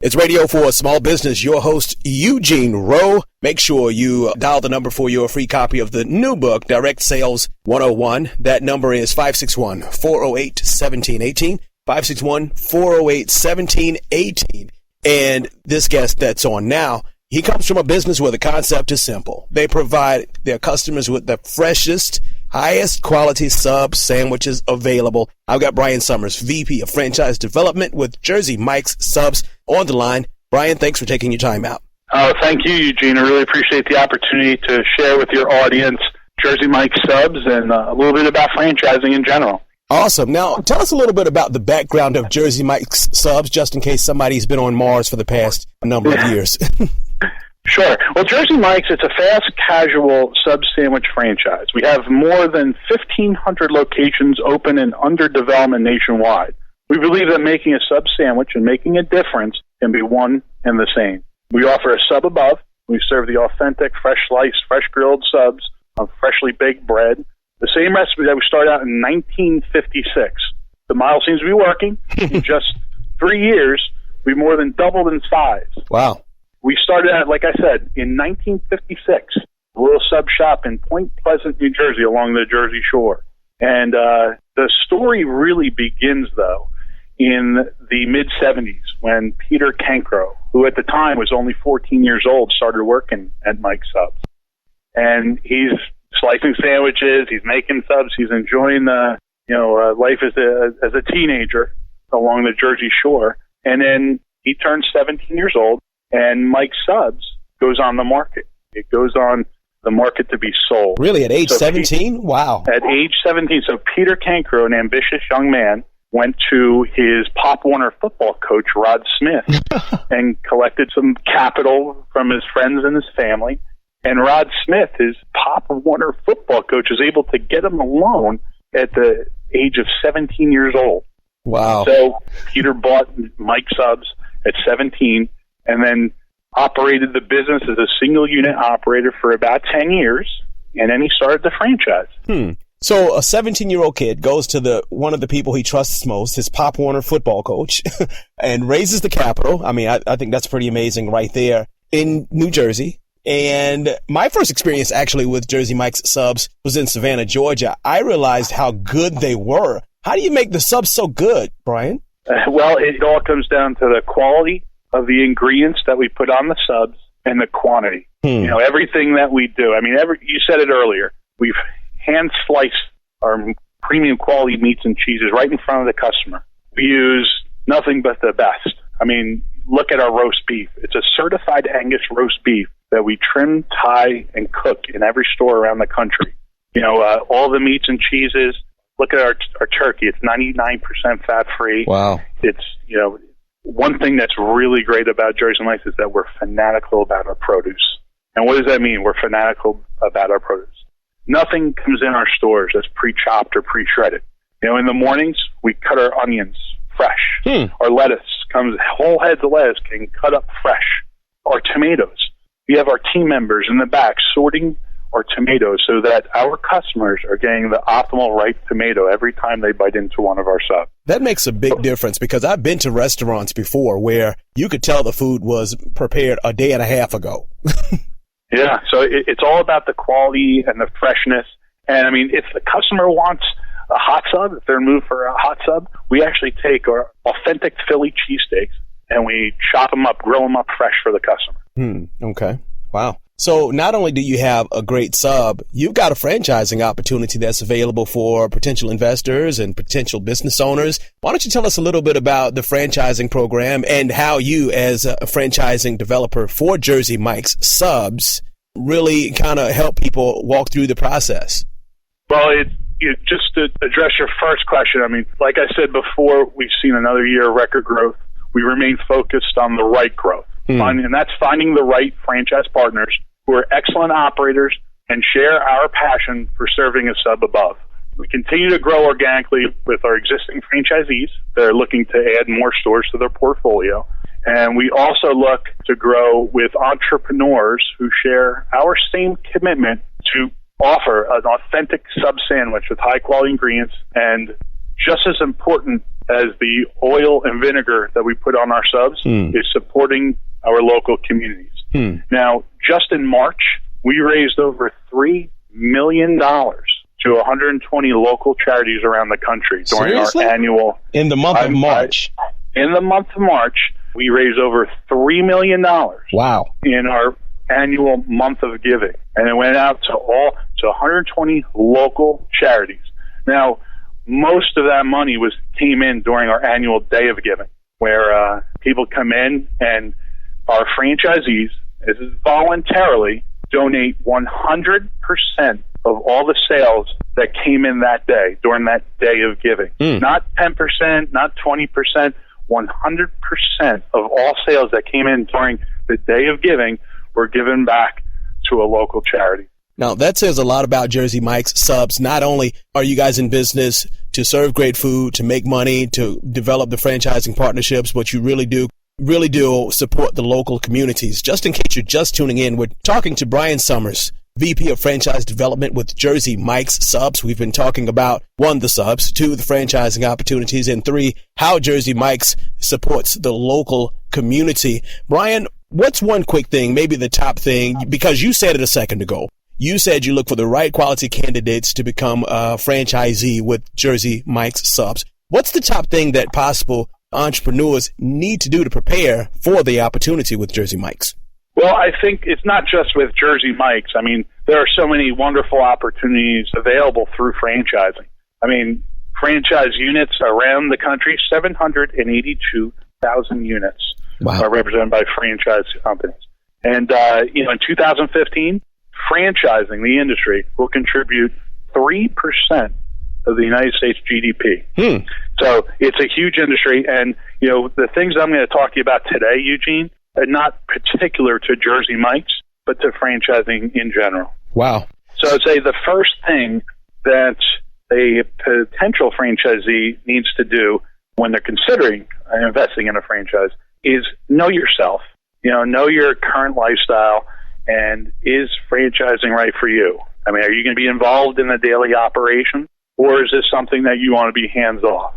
It's Radio for Small Business. Your host, Eugene Rowe. Make sure you dial the number for your free copy of the new book, Direct Sales 101. That number is 561-408-1718, 561-408-1718. And this guest that's on now, he comes from a business where the concept is simple. They provide their customers with the freshest, highest quality sub sandwiches available. I've got Brian Sommers, VP of Franchise Development with Jersey Mike's Subs, on the line. Brian, thanks for taking your time out. Oh, thank you, Eugene. I really appreciate the opportunity to share with your audience Jersey Mike's Subs and a little bit about franchising in general. Awesome. Now, tell us a little bit about the background of Jersey Mike's Subs, just in case somebody's been on Mars for the past number of years. Sure. Well, Jersey Mike's, it's a fast casual sub sandwich franchise. We have more than 1,500 locations open and under development nationwide. We believe that making a sub sandwich and making a difference can be one and the same. We offer a sub above. We serve the authentic, fresh sliced, fresh grilled subs on freshly baked bread. The same recipe that we started out in 1956. The model seems to be working. In just 3 years, we more than doubled in size. Wow. We started out, like I said, in 1956, a little sub shop in Point Pleasant, New Jersey, along the Jersey Shore. And the story really begins, though, in the mid-'70s when Peter Cancro, who at the time was only 14 years old, started working at Mike's Subs. And he's slicing sandwiches, he's making subs, he's enjoying life as a teenager along the Jersey Shore. And then he turns 17 years old, and Mike's Subs goes on the market. It goes on the market to be sold. Really, at age 17? Wow. At age 17. So Peter Cancro, an ambitious young man, went to his Pop Warner football coach, Rod Smith, and collected some capital from his friends and his family. And Rod Smith, his Pop Warner football coach, was able to get him a loan at the age of 17 years old. Wow. So Peter bought Mike's Subs at 17 and then operated the business as a single unit operator for about 10 years, and then he started the franchise. So a 17-year-old kid goes to one of the people he trusts most, his Pop Warner football coach, and raises the capital. I mean, I think that's pretty amazing right there in New Jersey. And my first experience actually with Jersey Mike's Subs was in Savannah, Georgia. I realized how good they were. How do you make the subs so good, Brian? Well, it all comes down to the quality of the ingredients that we put on the subs and the quantity. You know, everything that we do. I mean, you said it earlier. We've hand sliced our premium quality meats and cheeses right in front of the customer. We use nothing but the best. I mean, look at our roast beef. It's a certified Angus roast beef that we trim, tie, and cook in every store around the country. You know, all the meats and cheeses. Look at our turkey. It's 99% fat-free. Wow. It's, one thing that's really great about Jersey Mike's is that we're fanatical about our produce. And what does that mean? We're fanatical about our produce. Nothing comes in our stores that's pre-chopped or pre-shredded. You know, in the mornings, we cut our onions fresh. Our lettuce comes, whole heads of lettuce can cut up fresh. Our tomatoes. We have our team members in the back sorting our tomatoes so that our customers are getting the optimal ripe tomato every time they bite into one of our subs. That makes a big difference because I've been to restaurants before where you could tell the food was prepared a day and a half ago. Yeah, so it's all about the quality and the freshness. And, I mean, if the customer wants a hot sub, if they're in the mood for a hot sub, we actually take our authentic Philly cheesesteaks and we chop them up, grill them up fresh for the customer. Okay. Wow. So not only do you have a great sub, you've got a franchising opportunity that's available for potential investors and potential business owners. Why don't you tell us a little bit about the franchising program and how you, as a franchising developer for Jersey Mike's Subs, really kind of help people walk through the process? Well, just to address your first question, I mean, like I said before, we've seen another year of record growth. We remain focused on the right growth. And that's finding the right franchise partners who are excellent operators and share our passion for serving a sub above. We continue to grow organically with our existing franchisees that are looking to add more stores to their portfolio. And we also look to grow with entrepreneurs who share our same commitment to offer an authentic sub sandwich with high quality ingredients and just as important as the oil and vinegar that we put on our subs is supporting our local communities. Now, just in March, we raised over $3 million to 120 local charities around the country during Seriously? our annual... In the month of March. In the month of March, we raised over $3 million. Wow. In our annual month of giving. And it went out to 120 local charities. Now, most of that money came in during our annual day of giving, where people come in and our franchisees, this is voluntarily, donate 100% of all the sales that came in that day, during that day of giving. Not 10%, not 20%, 100% of all sales that came in during the day of giving were given back to a local charity. Now, that says a lot about Jersey Mike's Subs. Not only are you guys in business to serve great food, to make money, to develop the franchising partnerships, but you really do support the local communities. Just in case you're just tuning in, we're talking to Brian Sommers, VP of Franchise Development with Jersey Mike's Subs. We've been talking about 1, the subs, 2, the franchising opportunities, and 3, how Jersey Mike's supports the local community. Brian, what's one quick thing, maybe the top thing, because you said it a second ago. You said you look for the right quality candidates to become a franchisee with Jersey Mike's Subs. What's the top thing that possible entrepreneurs need to do to prepare for the opportunity with Jersey Mike's? Well, I think it's not just with Jersey Mike's. I mean, there are so many wonderful opportunities available through franchising. I mean, franchise units around the country, 782,000 units are represented by franchise companies. And, in 2015, franchising, the industry, will contribute 3% of the United States GDP. So it's a huge industry. And, the things I'm going to talk to you about today, Eugene, are not particular to Jersey Mike's, but to franchising in general. Wow. So I'd say the first thing that a potential franchisee needs to do when they're considering investing in a franchise is know yourself, know your current lifestyle, and is franchising right for you? I mean, are you going to be involved in the daily operation, or is this something that you want to be hands off?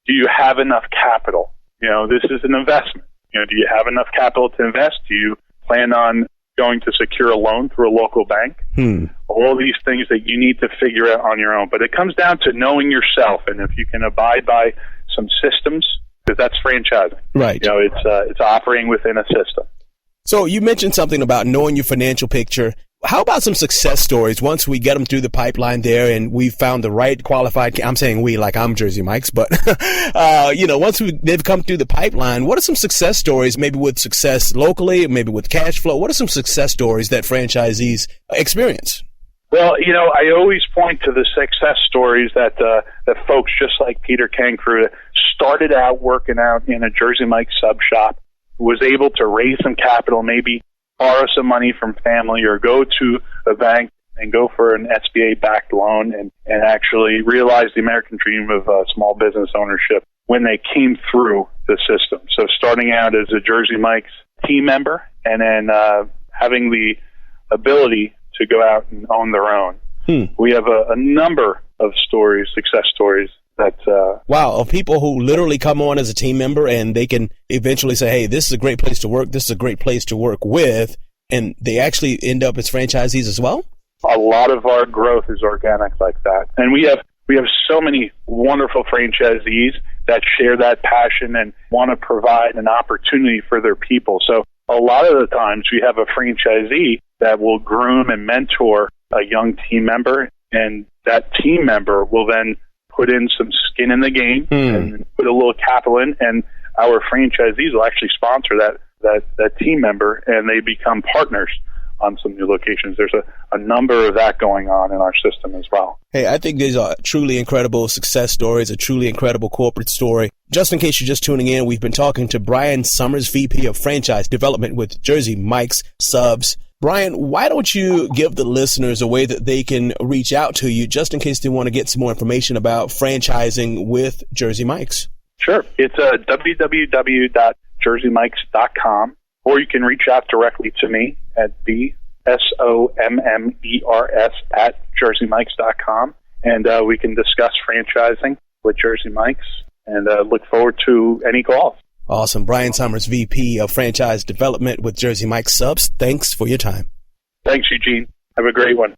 Do you have enough capital? This is an investment. Do you have enough capital to invest? Do you plan on going to secure a loan through a local bank? All these things that you need to figure out on your own. But it comes down to knowing yourself, and if you can abide by some systems, because that's franchising. Right. It's operating within a system. So you mentioned something about knowing your financial picture. How about some success stories once we get them through the pipeline there and we found the right qualified, I'm saying we like I'm Jersey Mike's, but, once they've come through the pipeline, what are some success stories, maybe with success locally, maybe with cash flow? What are some success stories that franchisees experience? Well, I always point to the success stories that folks just like Peter Cancrew started out working out in a Jersey Mike's sub shop, was able to raise some capital, maybe borrow some money from family or go to a bank and go for an SBA-backed loan and actually realize the American dream of small business ownership when they came through the system. So starting out as a Jersey Mike's team member and then having the ability to go out and own their own. We have a number of stories, success stories, that of people who literally come on as a team member and they can eventually say, hey, this is a great place to work, this is a great place to work with, and they actually end up as franchisees as well? A lot of our growth is organic like that. And we have so many wonderful franchisees that share that passion and want to provide an opportunity for their people. So a lot of the times we have a franchisee that will groom and mentor a young team member, and that team member will then put in some skin in the game and put a little capital in, and our franchisees will actually sponsor that team member, and they become partners on some new locations. There's a number of that going on in our system as well. Hey, I think these are truly incredible success stories, a truly incredible corporate story. Just in case you're just tuning in, we've been talking to Brian Sommers, VP of Franchise Development with Jersey Mike's Subs. Brian, why don't you give the listeners a way that they can reach out to you just in case they want to get some more information about franchising with Jersey Mike's? Sure. It's www.jerseymikes.com, or you can reach out directly to me at BSOMMERS@jerseymikes.com, and we can discuss franchising. with Jersey Mike's, and look forward to any calls. Awesome. Brian Sommers, VP of Franchise Development with Jersey Mike's Subs. Thanks for your time. Thanks, Eugene. Have a great one.